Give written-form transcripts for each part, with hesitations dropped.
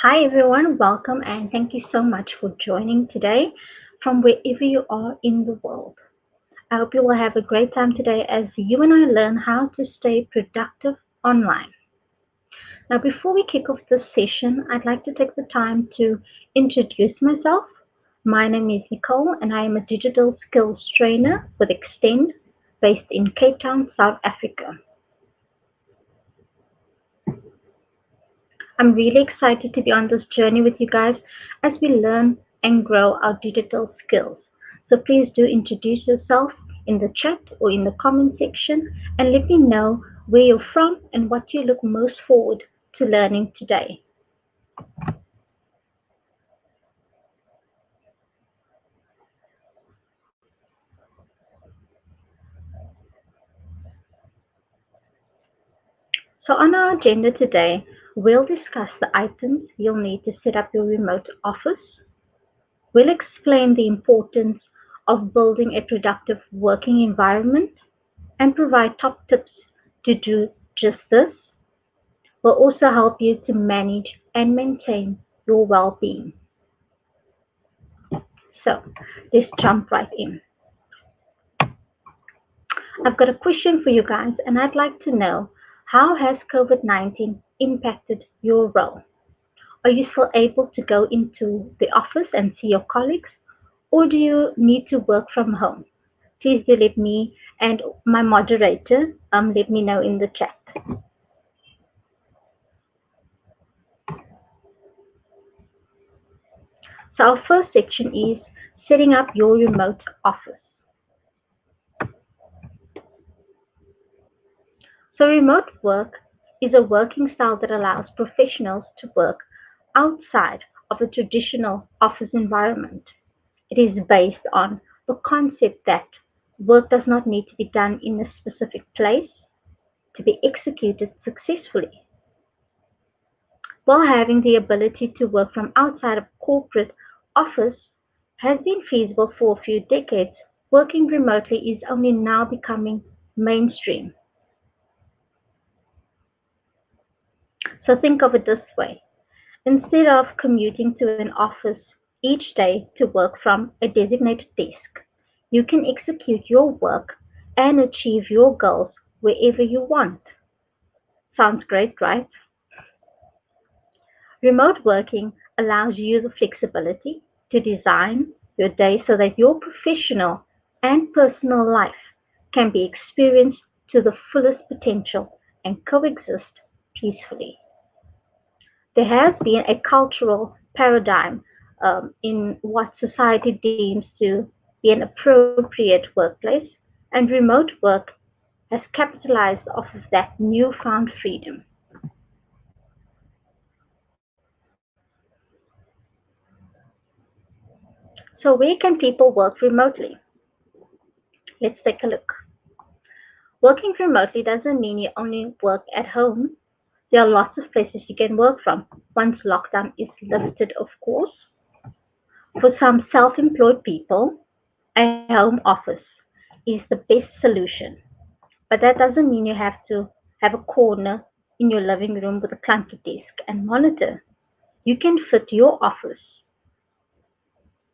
Hi everyone, welcome and thank you so much for joining today from wherever you are in the world. I hope you will have a great time today as you and I learn how to stay productive online. Now, before we kick off this session, I'd like to take the time to introduce myself. My name is Nicole and I am a digital skills trainer with Extend based in Cape Town, South Africa. I'm really excited to be on this journey with you guys as we learn and grow our digital skills. So please do introduce yourself in the chat or in the comment section and let me know where you're from and what you look most forward to learning today. So on our agenda today, we'll discuss the items you'll need to set up your remote office. We'll explain the importance of building a productive working environment and provide top tips to do just this. Will also help you to manage and maintain your well-being. So let's jump right in. I've got a question for you guys, and I'd like to know, how has COVID-19 impacted your role? Are you still able to go into the office and see your colleagues, or do you need to work from home? Please do let me and my moderator let me know in the chat. So our first section is setting up your remote office. So remote work is a working style that allows professionals to work outside of a traditional office environment. It is based on the concept that work does not need to be done in a specific place to be executed successfully. While having the ability to work from outside of corporate office has been feasible for a few decades, working remotely is only now becoming mainstream. So think of it this way. Instead of commuting to an office each day to work from a designated desk, you can execute your work and achieve your goals wherever you want. Sounds great, right? Remote working allows you the flexibility to design your day so that your professional and personal life can be experienced to the fullest potential and coexist peacefully. There has been a cultural paradigm in what society deems to be an appropriate workplace, and remote work has capitalized off of that newfound freedom. So, where can people work remotely? Let's take a look. Working remotely doesn't mean you only work at home. There are lots of places you can work from once lockdown is lifted, of course. For some self employed people, a home office is the best solution. But that doesn't mean you have to have a corner in your living room with a clunky desk and monitor. You can fit your office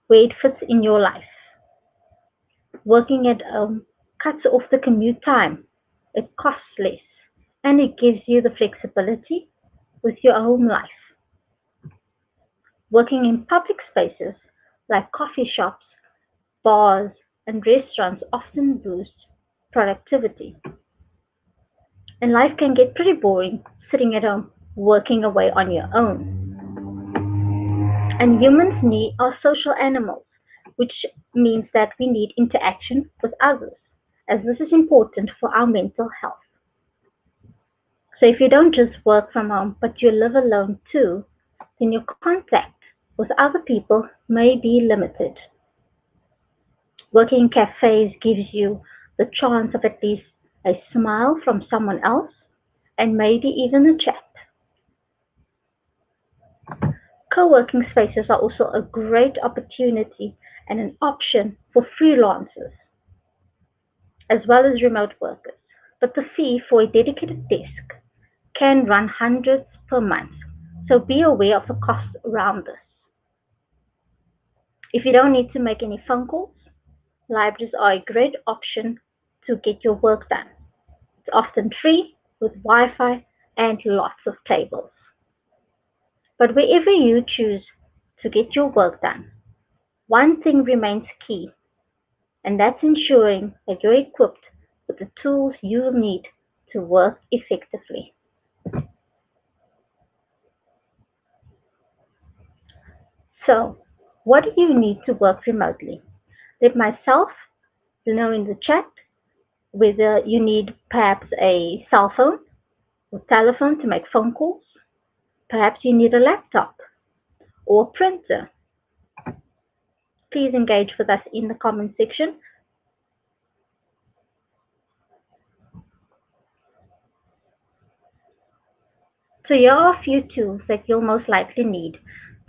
where it fits in your life. Working at home cuts off the commute time, it costs less, and it gives you the flexibility with your home life. Working in public spaces like coffee shops, bars, and restaurants often boosts productivity. And life can get pretty boring sitting at home working away on your own. And humans need are social animals, which means that we need interaction with others, as this is important for our mental health. So if you don't just work from home, but you live alone too, then your contact with other people may be limited. Working in cafes gives you the chance of at least a smile from someone else and maybe even a chat. Co-working spaces are also a great opportunity and an option for freelancers as well as remote workers. But the fee for a dedicated desk can run hundreds per month. So be aware of the costs around this. If you don't need to make any phone calls, libraries are a great option to get your work done. It's often free with Wi-Fi and lots of tables. But wherever you choose to get your work done, one thing remains key, and that's ensuring that you're equipped with the tools you need to work effectively. So, what do you need to work remotely? Let myself know in the chat whether you need perhaps a cell phone or telephone to make phone calls. Perhaps you need a laptop or a printer. Please engage with us in the comment section. So here are a few tools that you'll most likely need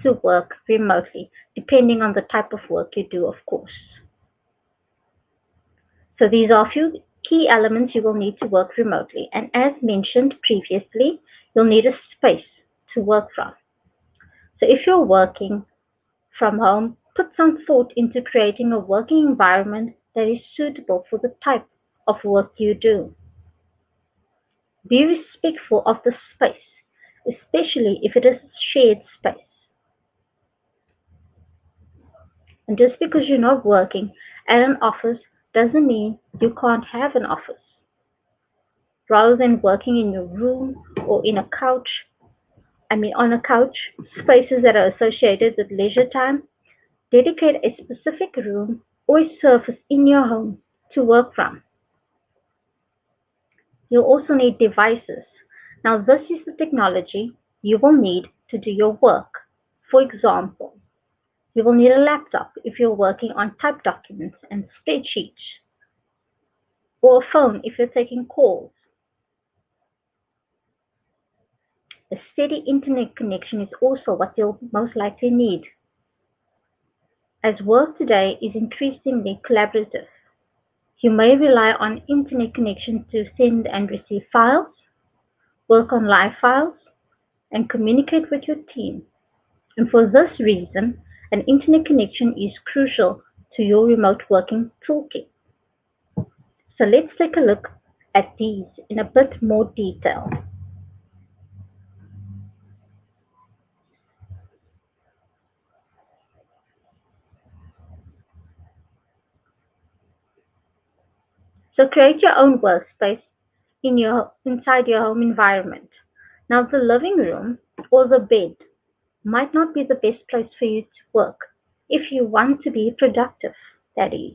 to work remotely, depending on the type of work you do, of course. So these are a few key elements you will need to work remotely. And as mentioned previously, you'll need a space to work from. So if you're working from home, put some thought into creating a working environment that is suitable for the type of work you do. Be respectful of the space, especially if it is a shared space. And just because you're not working at an office doesn't mean you can't have an office. Rather than working in your room or on a couch, spaces that are associated with leisure time, dedicate a specific room or a surface in your home to work from. You'll also need devices. Now, this is the technology you will need to do your work. For example, you will need a laptop if you're working on typed documents and spreadsheets, or a phone if you're taking calls. A steady internet connection is also what you'll most likely need, as work today is increasingly collaborative. You may rely on internet connection to send and receive files, work on live files, and communicate with your team. And for this reason, an internet connection is crucial to your remote working toolkit. So let's take a look at these in a bit more detail. So create your own workspace inside your home environment. Now the living room or the bed might not be the best place for you to work if you want to be productive, that is.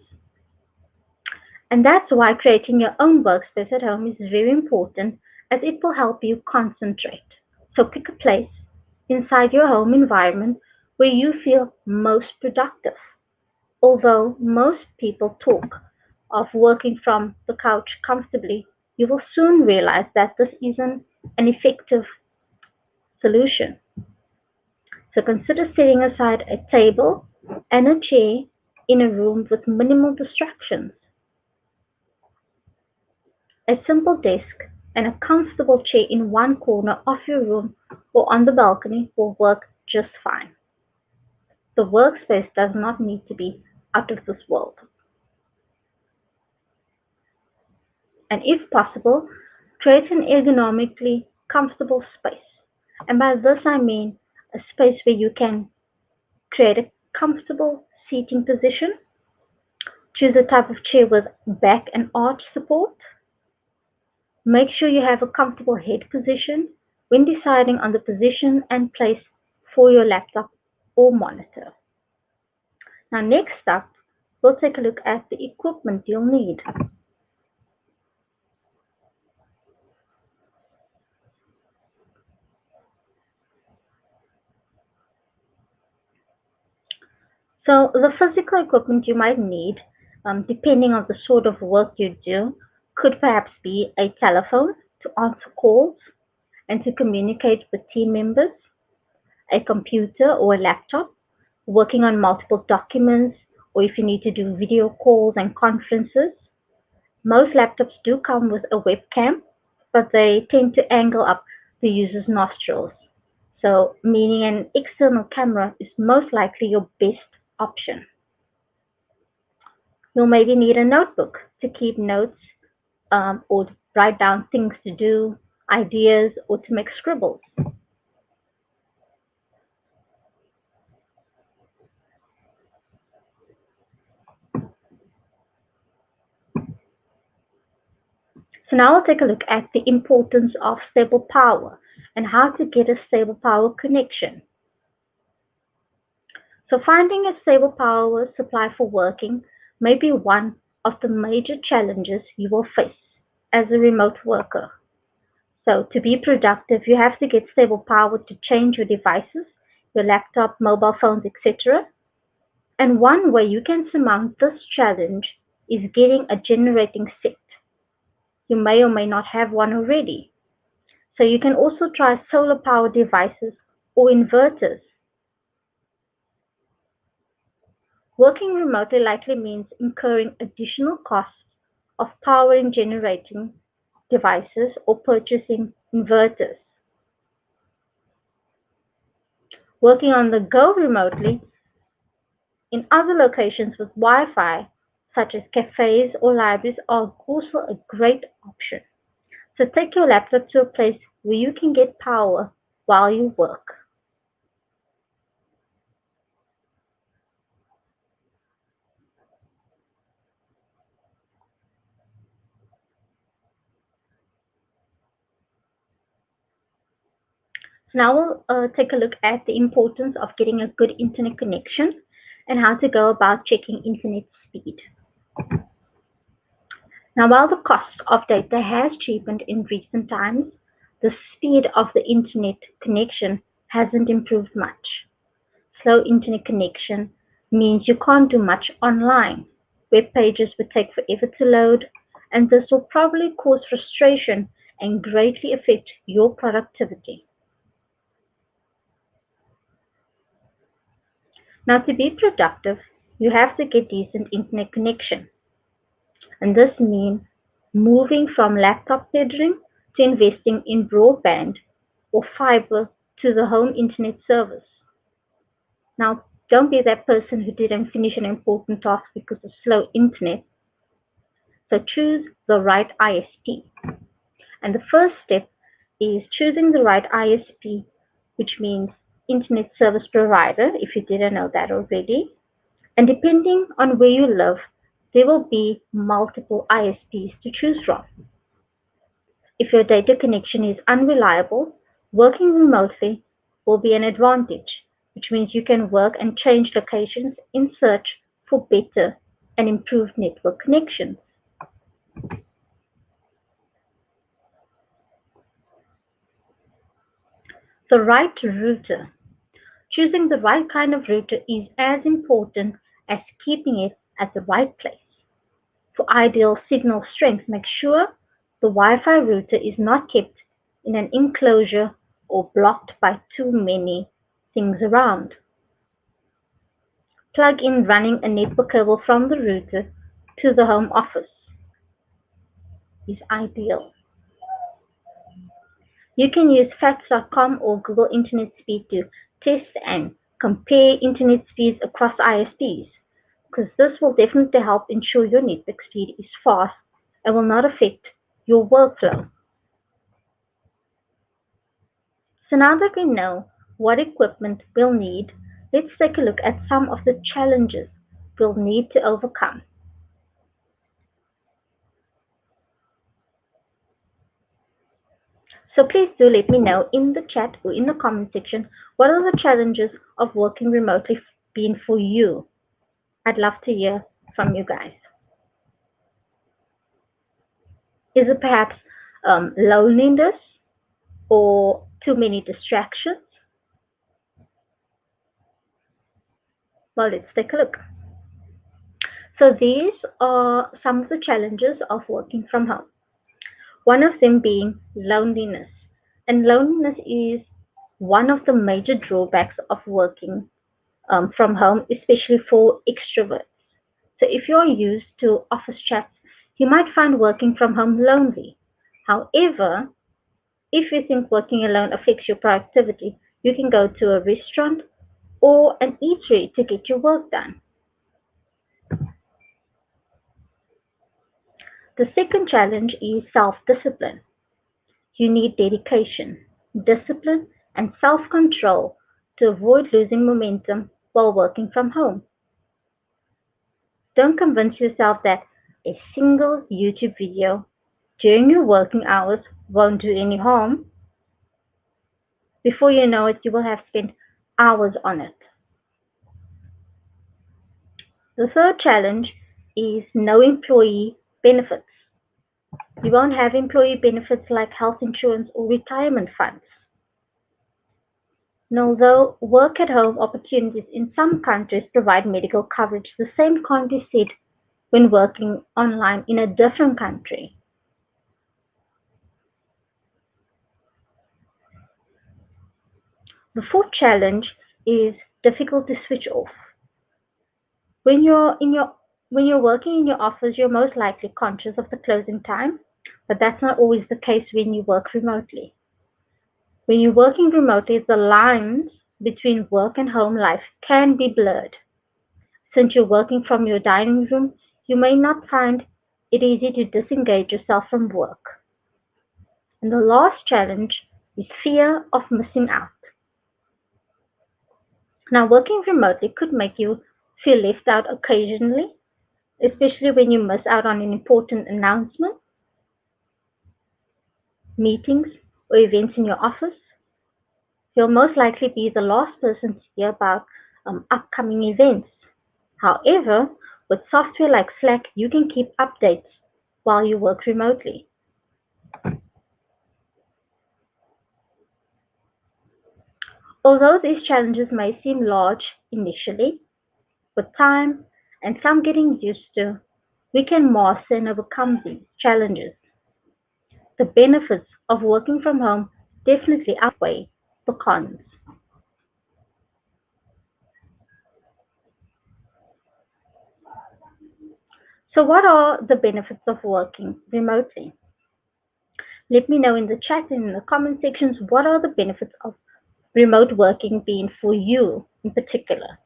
And that's why creating your own workspace at home is very important, as it will help you concentrate. So pick a place inside your home environment where you feel most productive. Although most people talk of working from the couch comfortably, you will soon realize that this isn't an effective solution. So consider setting aside a table and a chair in a room with minimal distractions. A simple desk and a comfortable chair in one corner of your room or on the balcony will work just fine. The workspace does not need to be out of this world. And if possible, create an ergonomically comfortable space. And by this I mean a space where you can create a comfortable seating position. Choose a type of chair with back and arch support. Make sure you have a comfortable head position when deciding on the position and place for your laptop or monitor. Now next up, we'll take a look at the equipment you'll need. So the physical equipment you might need, depending on the sort of work you do, could perhaps be a telephone to answer calls and to communicate with team members, a computer or a laptop, working on multiple documents, or if you need to do video calls and conferences. Most laptops do come with a webcam, but they tend to angle up the user's nostrils. So, meaning an external camera is most likely your best option. You'll maybe need a notebook to keep notes or write down things to do, ideas, or to make scribbles. So now we'll take a look at the importance of stable power and how to get a stable power connection. So finding a stable power supply for working may be one of the major challenges you will face as a remote worker. So to be productive, you have to get stable power to change your devices, your laptop, mobile phones, etc. And one way you can surmount this challenge is getting a generating set. You may or may not have one already. So you can also try solar power devices or inverters. Working remotely likely means incurring additional costs of powering generating devices or purchasing inverters. Working on the go remotely in other locations with Wi-Fi, such as cafes or libraries, are also a great option. So take your laptop to a place where you can get power while you work. So now we'll take a look at the importance of getting a good internet connection and how to go about checking internet speed. Now, while the cost of data has cheapened in recent times, the speed of the internet connection hasn't improved much. Slow internet connection means you can't do much online. Web pages would take forever to load, and this will probably cause frustration and greatly affect your productivity. Now, to be productive, you have to get decent internet connection, and this means moving from laptop tethering to investing in broadband or fiber to the home internet service. Now, don't be that person who didn't finish an important task because of slow internet. So choose the right ISP. And the first step is choosing the right ISP, which means Internet Service Provider, if you didn't know that already. And depending on where you live, there will be multiple ISPs to choose from. If your data connection is unreliable, working remotely will be an advantage, which means you can work and change locations in search for better and improved network connections. The right router. Choosing the right kind of router is as important as keeping it at the right place. For ideal signal strength, make sure the Wi-Fi router is not kept in an enclosure or blocked by too many things around. Plug in running a network cable from the router to the home office is ideal. You can use facts.com or Google Internet Speed to test and compare internet speeds across ISPs, because this will definitely help ensure your network speed is fast and will not affect your workflow. So now that we know what equipment we'll need, let's take a look at some of the challenges we'll need to overcome. So please do let me know in the chat or in the comment section, what are the challenges of working remotely been for you? I'd love to hear from you guys. Is it perhaps loneliness or too many distractions? Well, let's take a look. So these are some of the challenges of working from home. One of them being loneliness. And loneliness is one of the major drawbacks of working from home, especially for extroverts. So if you're used to office chats, you might find working from home lonely. However, if you think working alone affects your productivity, You can go to a restaurant or an eatery to get your work done. The second challenge is self-discipline. You need dedication, discipline, and self-control to avoid losing momentum while working from home. Don't convince yourself that a single YouTube video during your working hours won't do any harm. Before you know it, you will have spent hours on it. The third challenge is no employee benefits. You won't have employee benefits like health insurance or retirement funds. And although work at home opportunities in some countries provide medical coverage, the same can't be said when working online in a different country. The fourth challenge is difficult to switch off. When you're in your when you're working in your office, you're most likely conscious of the closing time, but that's not always the case when you work remotely. When you're working remotely, the lines between work and home life can be blurred. Since you're working from your dining room, you may not find it easy to disengage yourself from work. And the last challenge is fear of missing out. Now, working remotely could make you feel left out occasionally, especially when you miss out on an important announcement, meetings, or events in your office. You'll most likely be the last person to hear about upcoming events. However, with software like Slack, you can keep updates while you work remotely. Although these challenges may seem large initially, with time and some getting used to, we can master and overcome these challenges. The benefits of working from home definitely outweigh the cons. So, what are the benefits of working remotely? Let me know in the chat and in the comment sections what are the benefits of remote working being for you in particular.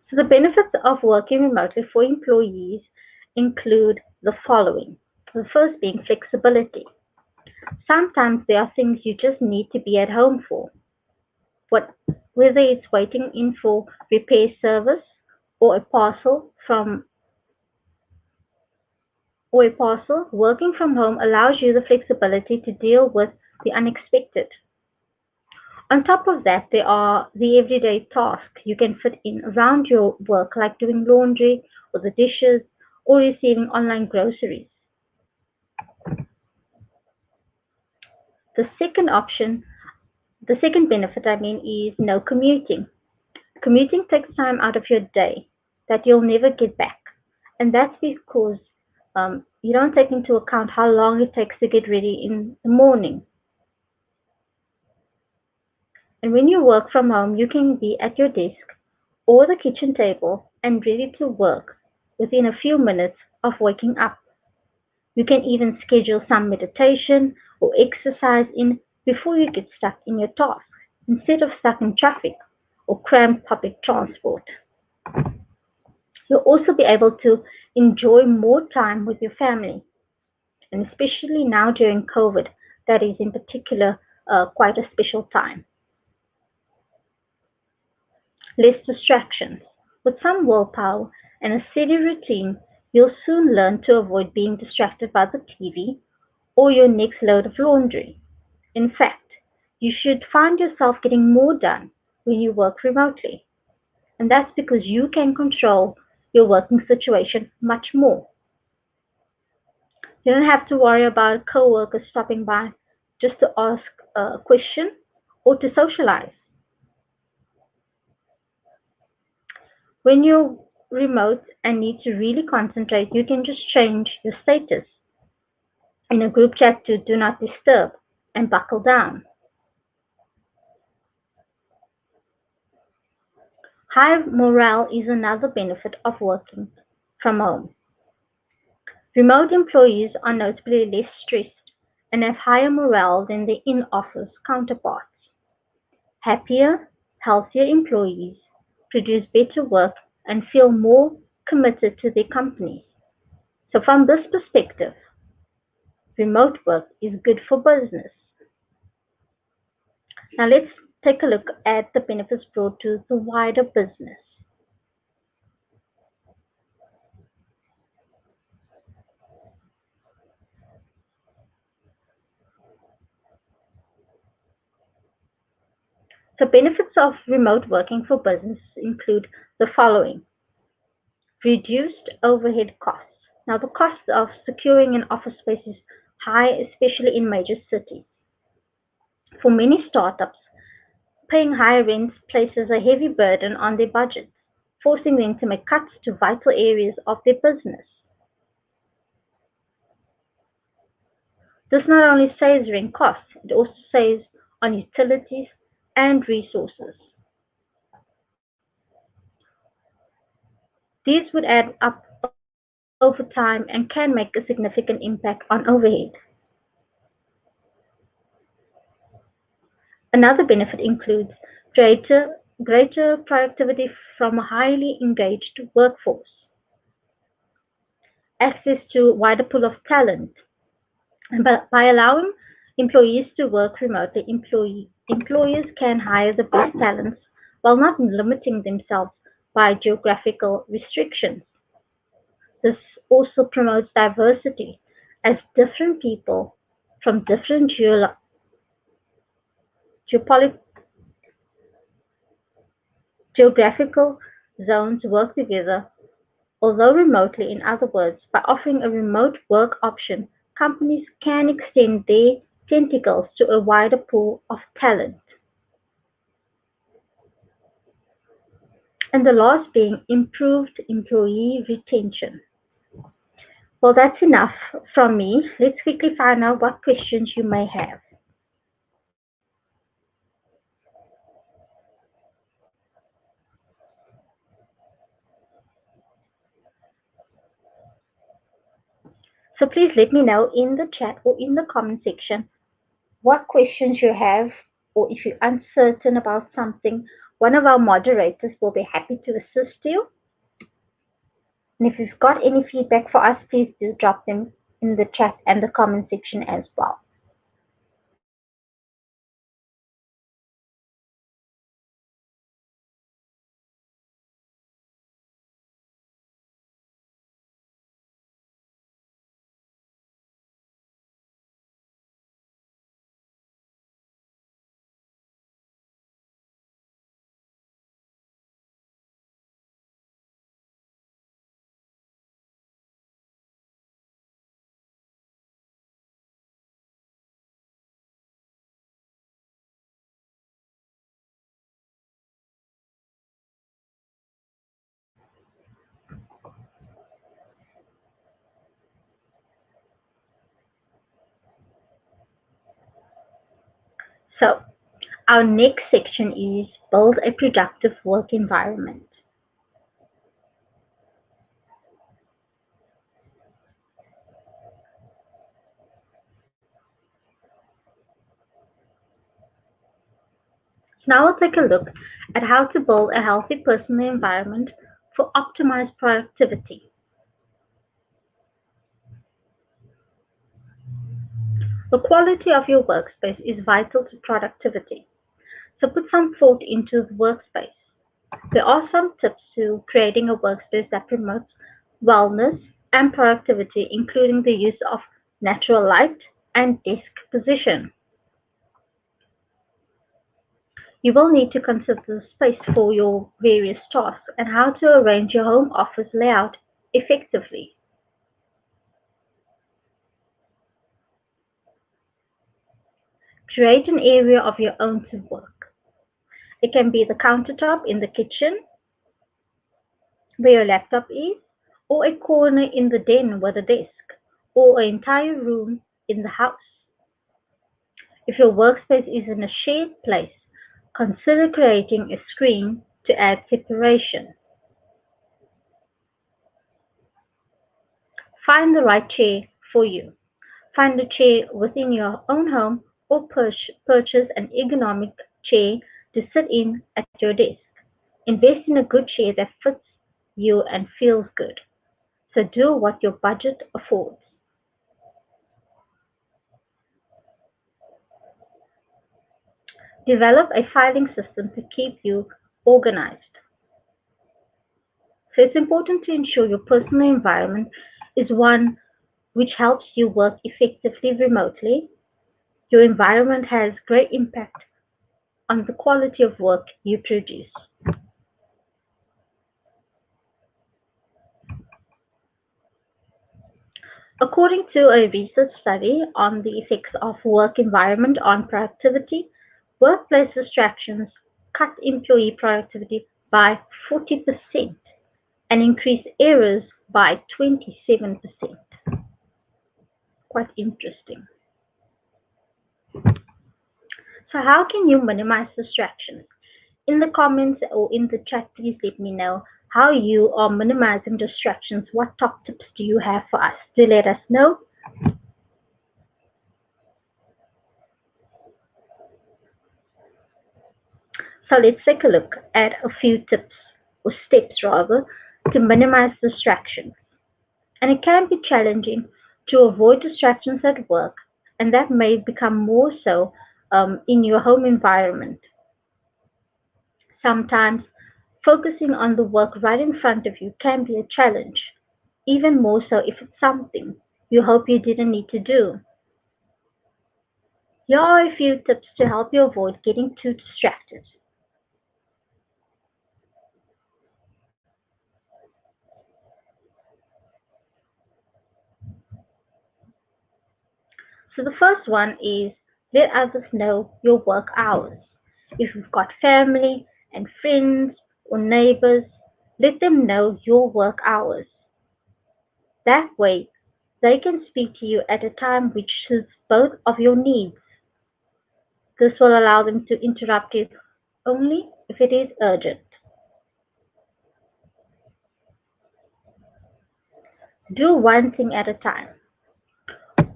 So, the benefits of working remotely for employees include the following. The first being flexibility. Sometimes there are things you just need to be at home for. What, whether it's waiting in for repair service or a parcel from or a parcel, working from home allows you the flexibility to deal with the unexpected. On top of that, there are the everyday tasks you can fit in around your work, like doing laundry or the dishes or receiving online groceries. The second option, the second benefit, is no commuting. Commuting takes time out of your day that you'll never get back. And that's because you don't take into account how long it takes to get ready in the morning. And when you work from home, you can be at your desk or the kitchen table and ready to work within a few minutes of waking up. You can even schedule some meditation or exercise in before you get stuck in your task instead of stuck in traffic or cramped public transport. You'll also be able to enjoy more time with your family, and especially now during COVID, that is in particular quite a special time. Less distractions. With some willpower and a steady routine, you'll soon learn to avoid being distracted by the TV or your next load of laundry. In fact, you should find yourself getting more done when you work remotely. And that's because you can control your working situation much more. You don't have to worry about coworkers stopping by just to ask a question or to socialize. When you're remote and need to really concentrate, you can just change your status in a group chat to do not disturb and buckle down. High morale is another benefit of working from home. Remote employees are notably less stressed and have higher morale than their in-office counterparts. Happier, healthier employees produce better work and feel more committed to their companies. So from this perspective, remote work is good for business. Now let's take a look at the benefits brought to the wider business. So benefits of remote working for business include the following: reduced overhead costs. Now the cost of securing an office space is high, especially in major cities. For many startups, paying higher rents places a heavy burden on their budgets, forcing them to make cuts to vital areas of their business. This not only saves rent costs, it also saves on utilities and resources. These would add up over time and can make a significant impact on overhead. Another benefit includes greater productivity from a highly engaged workforce, access to a wider pool of talent, and by allowing employees to work remotely, employers can hire the best talents while not limiting themselves by geographical restrictions. This also promotes diversity, as different people from different geopoli- geographical zones work together, although remotely. In other words, by offering a remote work option, companies can extend their tentacles to a wider pool of talent. And the last being improved employee retention. Well, that's enough from me. Let's quickly find out what questions you may have. So please let me know in the chat or in the comment section what questions you have, or if you're uncertain about something. One of our moderators will be happy to assist you. And if you've got any feedback for us, please do drop them in the chat and the comment section as well. So our next section is build a productive work environment. Now we'll take a look at how to build a healthy personal environment for optimized productivity. The quality of your workspace is vital to productivity, so put some thought into the workspace. There are some tips to creating a workspace that promotes wellness and productivity, including the use of natural light and desk position. You will need to consider the space for your various tasks and how to arrange your home office layout effectively. Create an area of your own to work. It can be the countertop in the kitchen where your laptop is, or a corner in the den with a desk, or an entire room in the house. If your workspace is in a shared place, consider creating a screen to add separation. Find the right chair for you. Find a chair within your own home or purchase an ergonomic chair to sit in at your desk. Invest in a good chair that fits you and feels good. So do what your budget affords. Develop a filing system to keep you organized. So it's important to ensure your personal environment is one which helps you work effectively remotely. Your environment has great impact on the quality of work you produce. According to a research study on the effects of work environment on productivity, workplace distractions cut employee productivity by 40% and increase errors by 27%. Quite interesting. So how can you minimize distractions? In the comments or in the chat, please let me know how you are minimizing distractions. What top tips do you have for us? Do let us know. So let's take a look at a few tips or steps rather to minimize distractions. And it can be challenging to avoid distractions at work, and that may become more so in your home environment. Sometimes focusing on the work right in front of you can be a challenge, even more so if it's something you hope you didn't need to do. Here are a few tips to help you avoid getting too distracted. So the first one is let others know your work hours. If you've got family and friends or neighbors, let them know your work hours. That way, they can speak to you at a time which suits both of your needs. This will allow them to interrupt you only if it is urgent. Do one thing at a time.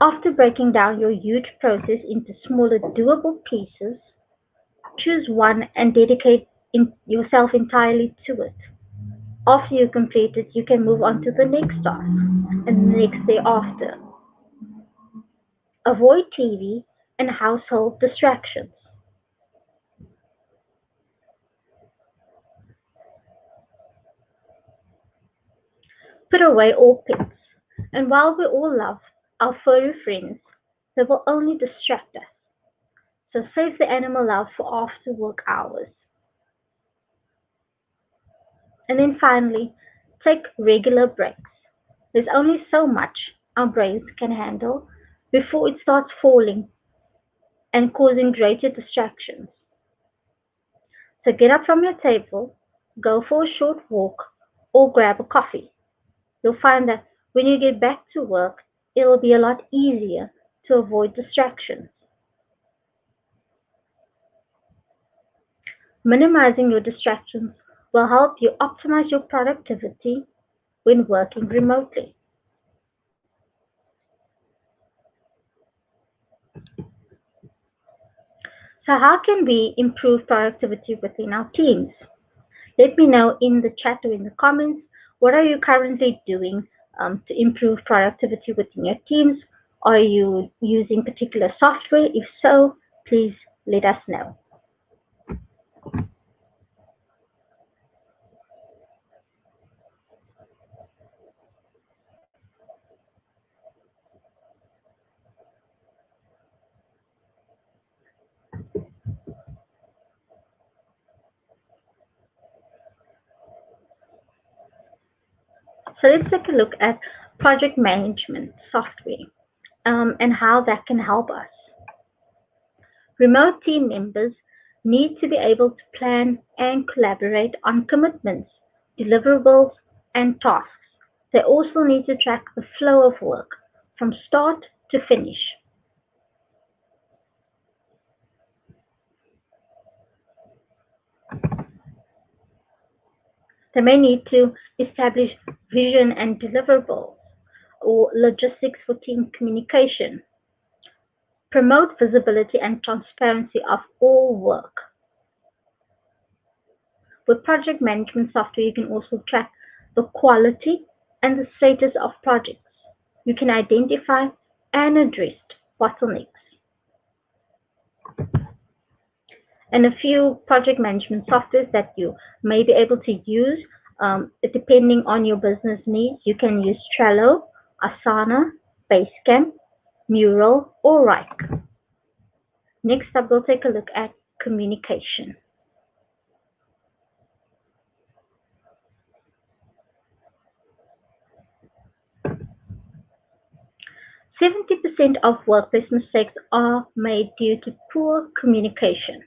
After breaking down your huge process into smaller, doable pieces, choose one and dedicate yourself entirely to it. After you complete it, you can move on to the next task and the next day after. Avoid TV and household distractions. Put away all pets. And while we all love our furry friends, they will only distract us. So save the animal love for after work hours. And then finally, take regular breaks. There's only so much our brains can handle before it starts falling and causing greater distractions. So get up from your table, go for a short walk, or grab a coffee. You'll find that when you get back to work, it'll be a lot easier to avoid distractions. Minimizing your distractions will help you optimize your productivity when working remotely. So, how can we improve productivity within our teams? Let me know in the chat or in the comments what are you currently doing to improve productivity within your teams? Are you using particular software? If so, please let us know. So let's take a look at project management software and how that can help us. Remote team members need to be able to plan and collaborate on commitments, deliverables, and tasks. They also need to track the flow of work from start to finish. They may need to establish vision and deliverables or logistics for team communication, promote visibility and transparency of all work. With project management software, you can also track the quality and the status of projects. You can identify and address bottlenecks. And a few project management softwares that you may be able to use depending on your business needs. You can use Trello, Asana, Basecamp, Mural, or Rike. Next up, we'll take a look at communication. 70% of workplace mistakes are made due to poor communication.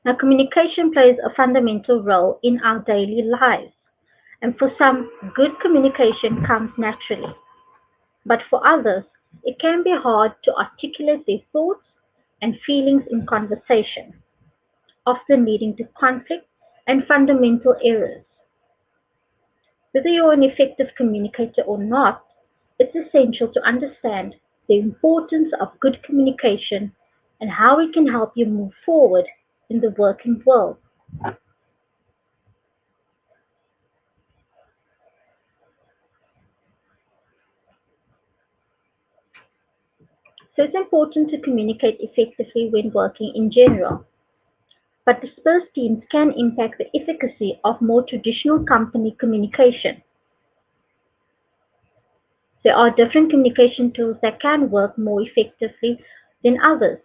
Now, communication plays a fundamental role in our daily lives, and for some, good communication comes naturally. But for others, it can be hard to articulate their thoughts and feelings in conversation, often leading to conflict and fundamental errors. Whether you're an effective communicator or not, it's essential to understand the importance of good communication and how it can help you move forward in the working world. So it's important to communicate effectively when working in general. But dispersed teams can impact the efficacy of more traditional company communication. There are different communication tools that can work more effectively than others.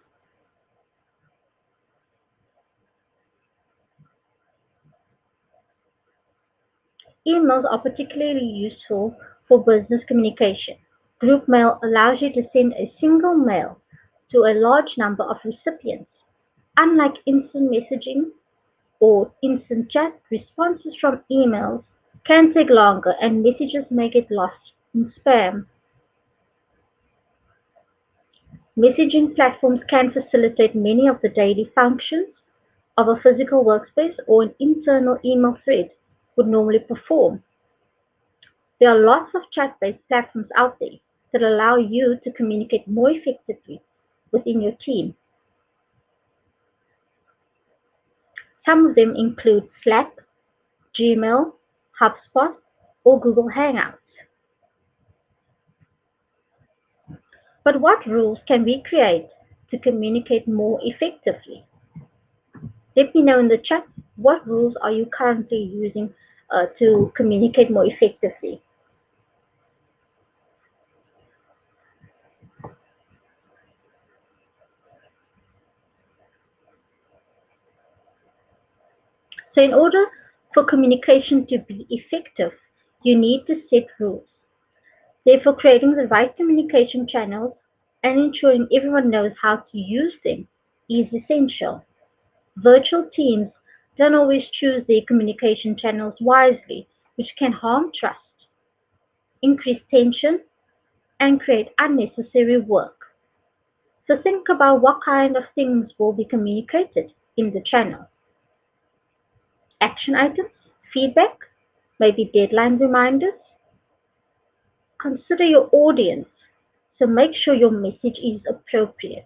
Emails are particularly useful for business communication. Group mail allows you to send a single mail to a large number of recipients. Unlike instant messaging or instant chat, responses from emails can take longer and messages may get lost in spam. Messaging platforms can facilitate many of the daily functions of a physical workspace or an internal email thread would normally perform. There are lots of chat-based platforms out there that allow you to communicate more effectively within your team. Some of them include Slack, Gmail, HubSpot, or Google Hangouts. But what rules can we create to communicate more effectively? Let me know in the chat what rules are you currently using to communicate more effectively. So in order for communication to be effective, you need to set rules. Therefore, creating the right communication channels and ensuring everyone knows how to use them is essential. Virtual teams don't always choose their communication channels wisely, which can harm trust, increase tension, and create unnecessary work. So think about what kind of things will be communicated in the channel. Action items, feedback, maybe deadline reminders. Consider your audience, so make sure your message is appropriate.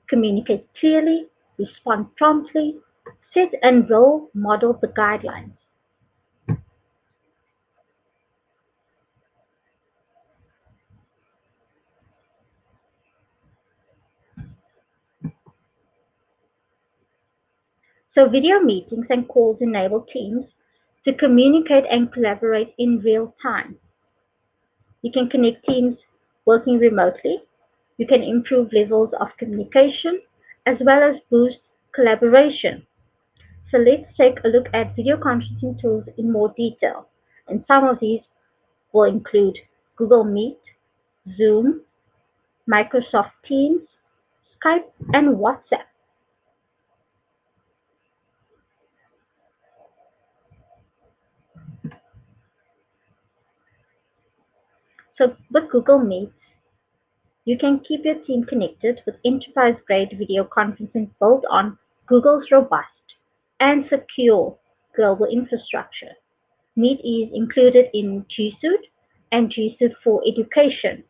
Communicate clearly, respond promptly, set and role model the guidelines. So video meetings and calls enable teams to communicate and collaborate in real time. You can connect teams working remotely. You can improve levels of communication as well as boost collaboration. So let's take a look at video conferencing tools in more detail. And some of these will include Google Meet, Zoom, Microsoft Teams, Skype, and WhatsApp. So with Google Meet, you can keep your team connected with enterprise-grade video conferencing built on Google's robust and secure global infrastructure. Meet is included in G Suite and G Suite for Education.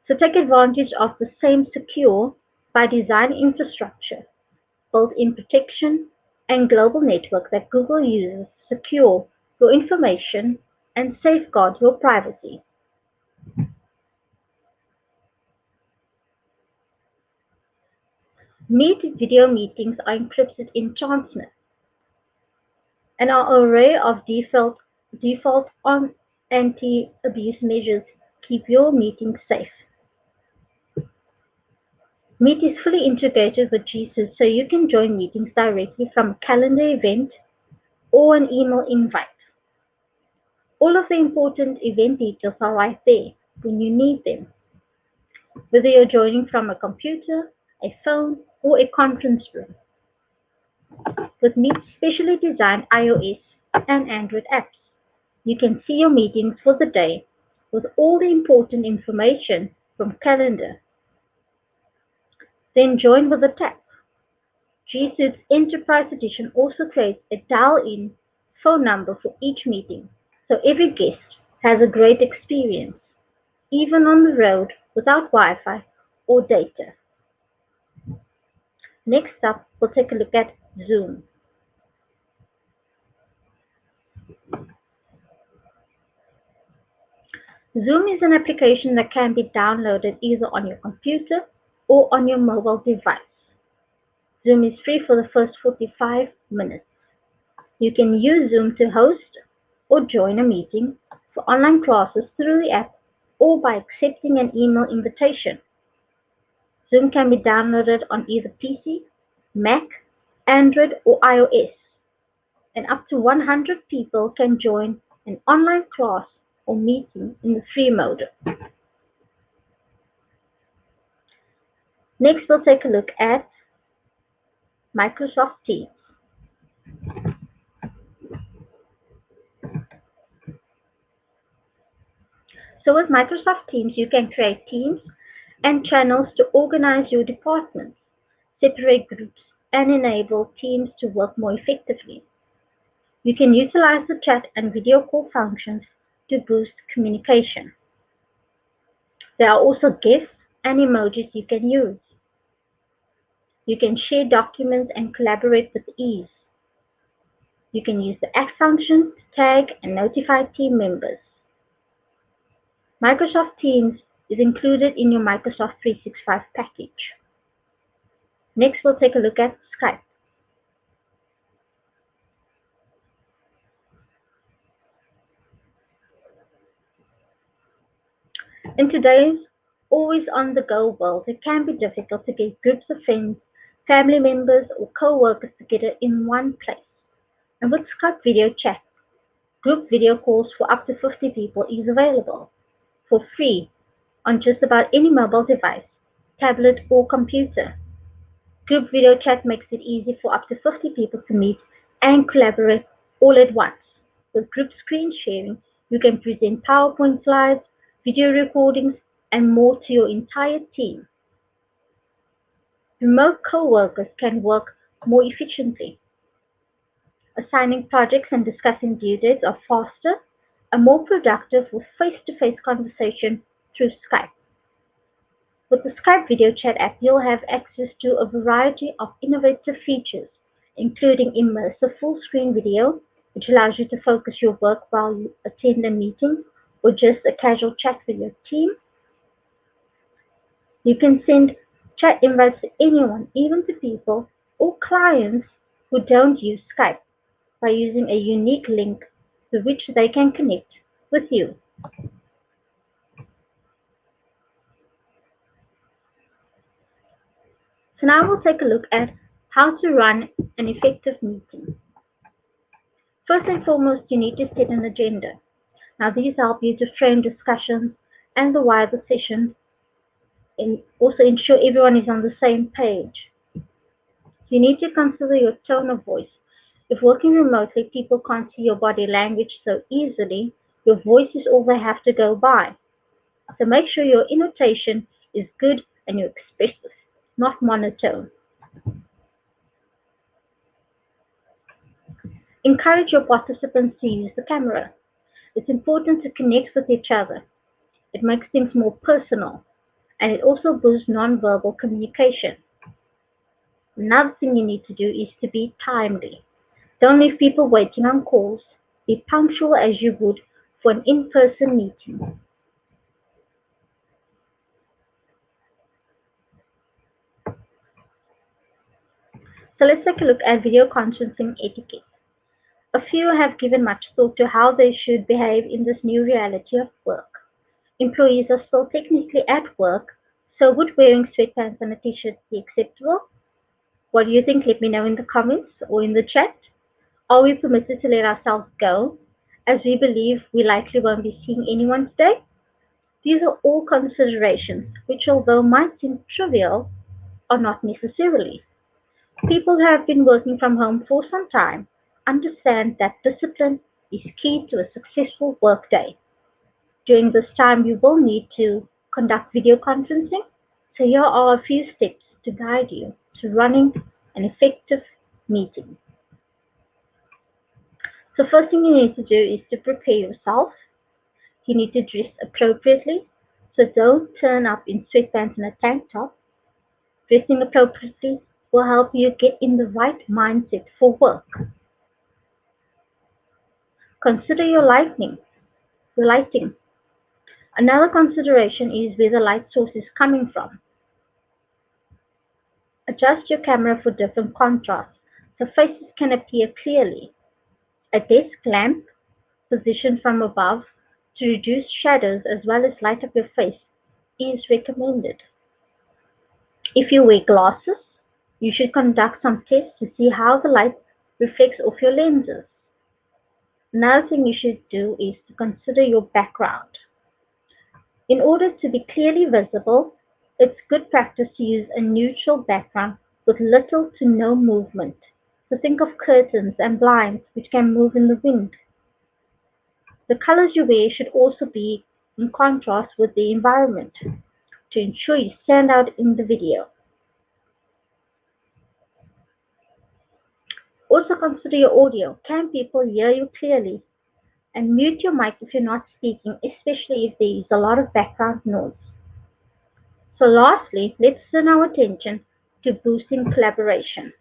So take advantage of the same secure by design infrastructure, built-in protection, and global network that Google uses to secure your information and safeguard your privacy. Meet video meetings are encrypted in Transnet and our array of default on anti-abuse measures keep your meetings safe. Meet is fully integrated with G Suite so you can join meetings directly from a calendar event or an email invite. All of the important event details are right there when you need them, whether you're joining from a computer, a phone, or a conference room. With Meet's specially designed iOS and Android apps, you can see your meetings for the day with all the important information from calendar. Then join with a tap. G Suite's Enterprise Edition also creates a dial-in phone number for each meeting, so every guest has a great experience, even on the road without Wi-Fi or data. Next up, we'll take a look at Zoom. Zoom is an application that can be downloaded either on your computer or on your mobile device. Zoom is free for the first 45 minutes. You can use Zoom to host or join a meeting for online classes through the app or by accepting an email invitation. Zoom can be downloaded on either PC, Mac, Android, or iOS, and up to 100 people can join an online class or meeting in the free mode. Next, we'll take a look at Microsoft Teams. So with Microsoft Teams, you can create teams and channels to organize your departments, separate groups, and enable teams to work more effectively. You can utilize the chat and video call functions to boost communication. There are also GIFs and emojis you can use. You can share documents and collaborate with ease. You can use the add function to tag and notify team members. Microsoft Teams is included in your Microsoft 365 package. Next, we'll take a look at Skype. In today's always on the go world, it can be difficult to get groups of friends, family members, or co-workers together in one place. And with Skype video chat, group video calls for up to 50 people is available for free on just about any mobile device, tablet, or computer. Group video chat makes it easy for up to 50 people to meet and collaborate all at once. With group screen sharing, you can present PowerPoint slides, video recordings, and more to your entire team. Remote co-workers can work more efficiently. Assigning projects and discussing due dates are faster and more productive with face-to-face conversation through Skype. With the Skype video chat app, you'll have access to a variety of innovative features, including immersive full-screen video, which allows you to focus your work while you attend a meeting, or just a casual chat with your team. You can send chat invites to anyone, even to people or clients who don't use Skype, by using a unique link to which they can connect with you. So now we'll take a look at how to run an effective meeting. First and foremost, you need to set an agenda. Now these help you to frame discussions and the wider session and also ensure everyone is on the same page. You need to consider your tone of voice. If working remotely, people can't see your body language so easily, your voice is all they have to go by. So make sure your intonation is good and you're expressive, not monotone. Encourage your participants to use the camera. It's important to connect with each other. It makes things more personal, and it also boosts nonverbal communication. Another thing you need to do is to be timely. Don't leave people waiting on calls. Be punctual as you would for an in-person meeting. So let's take a look at video conferencing etiquette. A few have given much thought to how they should behave in this new reality of work. Employees are still technically at work, so would wearing sweatpants and a t-shirt be acceptable? What do you think? Let me know in the comments or in the chat. Are we permitted to let ourselves go, as we believe we likely won't be seeing anyone today? These are all considerations which, although might seem trivial, are not necessarily. People who have been working from home for some time understand that discipline is key to a successful workday. During this time, you will need to conduct video conferencing, so here are a few steps to guide you to running an effective meeting. So first thing you need to do is to prepare yourself. You need to dress appropriately, so don't turn up in sweatpants and a tank top. Dressing appropriately will help you get in the right mindset for work. Consider your lighting. Another consideration is where the light source is coming from. Adjust your camera for different contrasts so faces can appear clearly. A desk lamp positioned from above to reduce shadows as well as light up your face is recommended. If you wear glasses, you should conduct some tests to see how the light reflects off your lenses. Another thing you should do is to consider your background. In order to be clearly visible, it's good practice to use a neutral background with little to no movement. So think of curtains and blinds which can move in the wind. The colors you wear should also be in contrast with the environment to ensure you stand out in the video. Also consider your audio. Can people hear you clearly? And mute your mic if you're not speaking, especially if there is a lot of background noise. So lastly, let's turn our attention to boosting collaboration.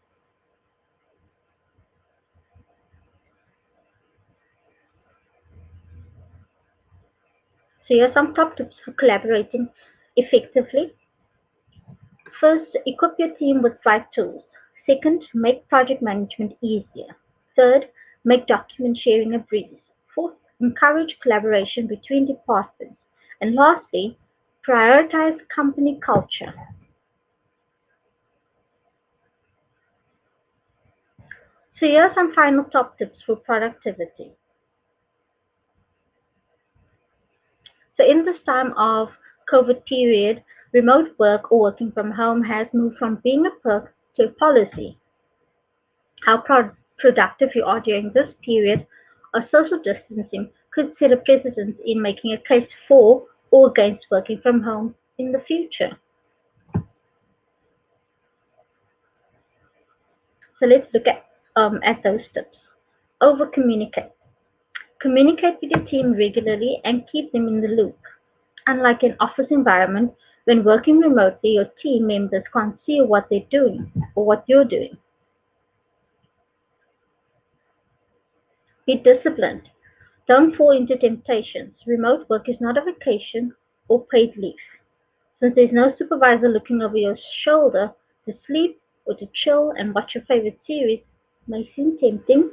So here are some top tips for collaborating effectively. First, equip your team with right tools. Second, make project management easier. Third, make document sharing a breeze. Fourth, encourage collaboration between departments. And lastly, prioritize company culture. So here are some final top tips for productivity. So in this time of COVID period, remote work or working from home has moved from being a perk to a policy. How productive you are during this period of social distancing could set a precedent in making a case for or against working from home in the future. So let's look at those tips. Over communicate. Communicate with your team regularly and keep them in the loop. Unlike an office environment, when working remotely, your team members can't see what they're doing or what you're doing. Be disciplined. Don't fall into temptations. Remote work is not a vacation or paid leave. Since there's no supervisor looking over your shoulder, to sleep or to chill and watch your favorite series may seem tempting.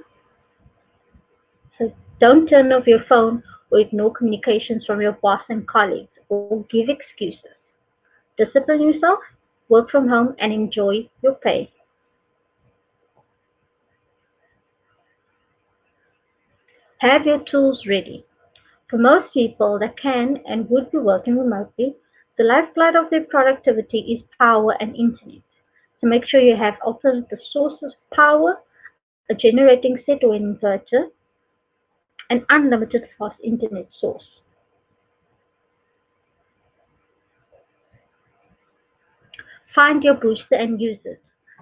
So don't turn off your phone or ignore communications from your boss and colleagues or give excuses. Discipline yourself, work from home, and enjoy your pay. Have your tools ready. For most people that can and would be working remotely, the lifeblood of their productivity is power and internet. So make sure you have alternative sources of power, a generating set or an inverter, an unlimited fast internet source. Find your booster and use it.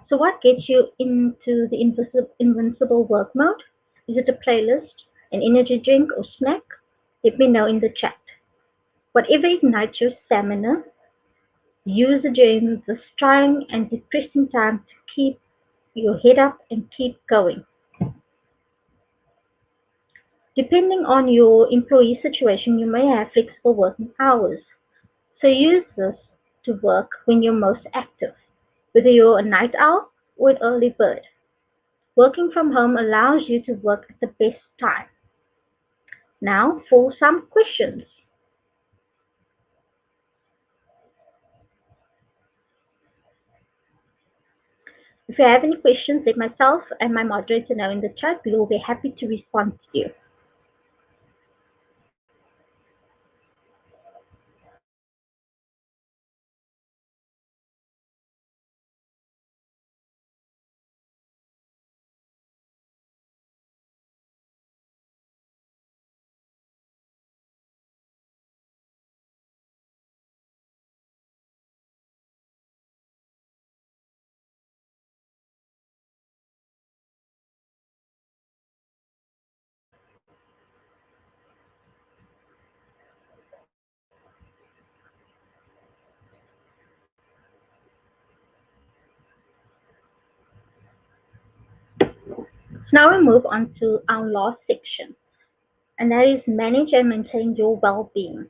So what gets you into the invincible work mode? Is it a playlist, an energy drink, or snack? Let me know in the chat. Whatever ignites your stamina, use it during this trying and depressing time to keep your head up and keep going. Depending on your employee situation, you may have flexible working hours. So use this to work when you're most active, whether you're a night owl or an early bird. Working from home allows you to work at the best time. Now for some questions. If you have any questions, let myself and my moderator know in the chat. We will be happy to respond to you. So now we move on to our last section, and that is manage and maintain your well-being.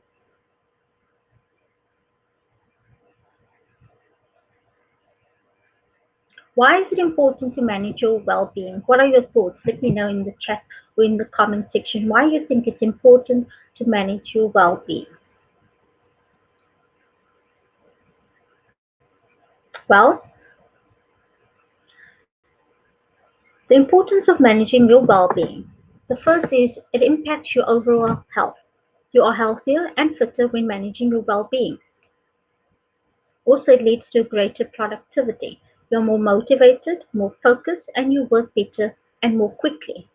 Why is it important to manage your well-being? What are your thoughts? Let me know in the chat or in the comment section why you think it's important to manage your well-being. Well, the importance of managing your well-being. The first is it impacts your overall health. You are healthier and fitter when managing your well-being. Also, it leads to greater productivity. You're more motivated, more focused, and you work better and more quickly.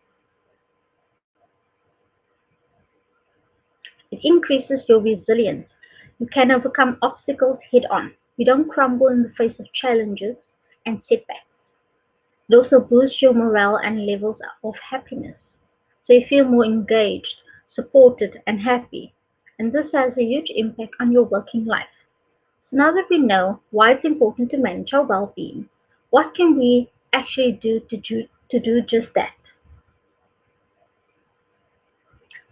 It increases your resilience. You can overcome obstacles head on. You don't crumble in the face of challenges and setbacks. It also boosts your morale and levels of happiness. So you feel more engaged, supported, and happy. And this has a huge impact on your working life. So now that we know why it's important to manage our well-being, what can we actually do just that?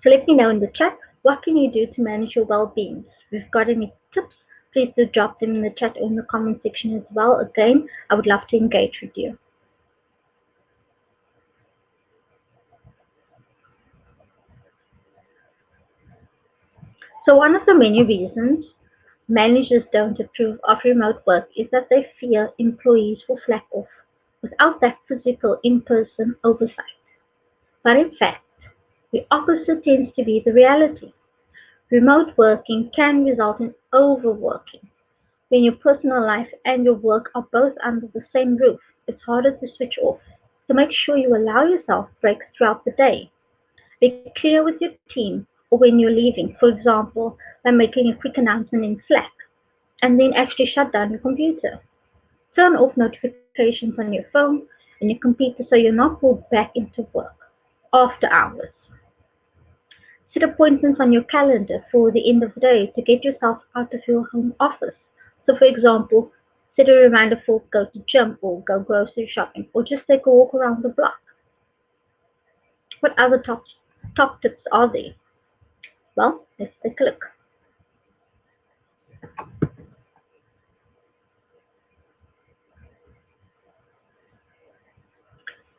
So let me know in the chat, what can you do to manage your well-being? If you've got any tips, please do drop them in the chat or in the comment section as well. Again, I would love to engage with you. So one of the many reasons managers don't approve of remote work is that they fear employees will slack off without that physical in-person oversight. But in fact, the opposite tends to be the reality. Remote working can result in overworking. When your personal life and your work are both under the same roof, it's harder to switch off. So make sure you allow yourself breaks throughout the day. Be clear with your team or when you're leaving, for example, by making a quick announcement in Slack, and then actually shut down your computer. Turn off notifications on your phone and your computer so you're not pulled back into work after hours. Set appointments on your calendar for the end of the day to get yourself out of your home office. So, for example, set a reminder for go to gym or go grocery shopping or just take a walk around the block. What other top tips are there? Well, let's take a look.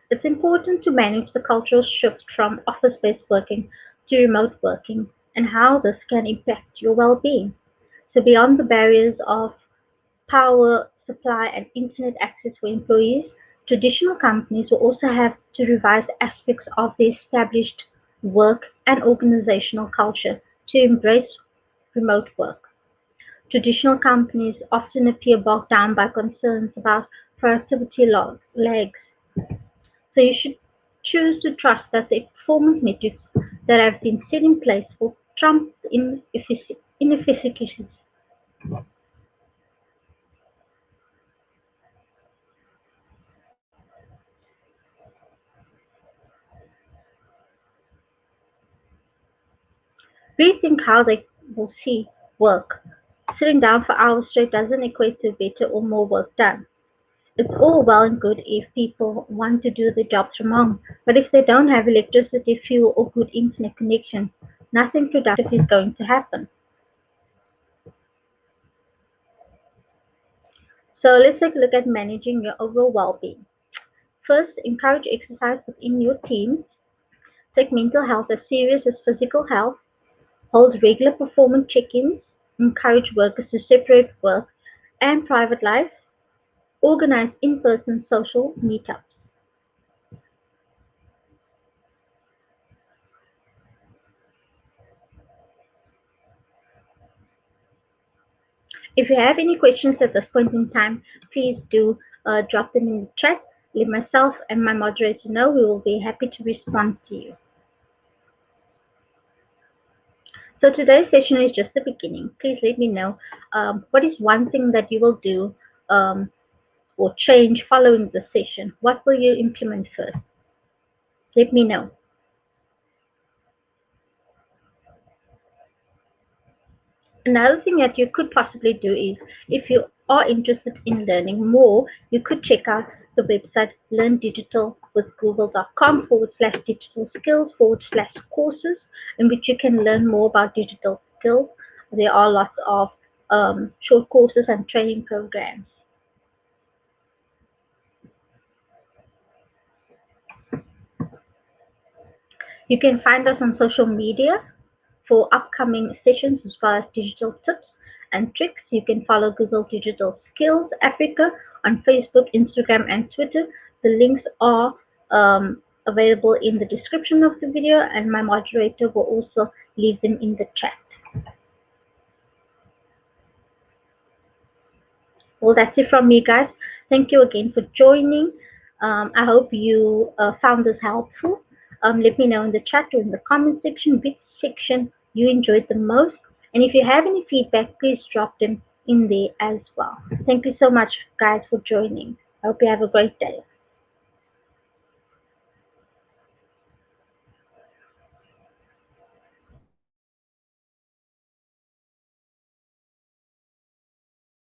It's important to manage the cultural shift from office-based working to remote working and how this can impact your well-being. So beyond the barriers of power supply and internet access for employees, traditional companies will also have to revise aspects of their established work and organizational culture to embrace remote work. Traditional companies often appear bogged down by concerns about productivity lags, so you should choose to trust that the performance metrics that have been set in place will trump inefficiencies. Rethink how they will see work. Sitting down for hours straight doesn't equate to better or more work done. It's all well and good if people want to do the jobs from home, but if they don't have electricity, fuel, or good internet connection, nothing productive is going to happen. So let's take a look at managing your overall well-being. First, encourage exercise within your team. Take mental health as serious as physical health. Hold regular performance check-ins. Encourage workers to separate work and private life. Organize in-person social meetups. If you have any questions at this point in time, please do drop them in the chat. Let myself and my moderator know. We will be happy to respond to you. So today's session is just the beginning. Please let me know what is one thing that you will do or change following the session. What will you implement first? Let me know. Another thing that you could possibly do is, if you are interested in learning more, you could check out the website learndigitalwithgoogle.com/digital skills/courses, in which you can learn more about digital skills. There are lots of short courses and training programs. You can find us on social media for upcoming sessions as well as digital tips and tricks. You can follow Google Digital Skills Africa on Facebook, Instagram, and Twitter. The links are available in the description of the video, and my moderator will also leave them in the chat. Well, that's it from me, guys. Thank you again for joining. I hope you found this helpful. Let me know in the chat or in the comment section which section you enjoyed the most. And if you have any feedback, please drop them in there as well. Thank you so much, guys, for joining. I hope you have a great day.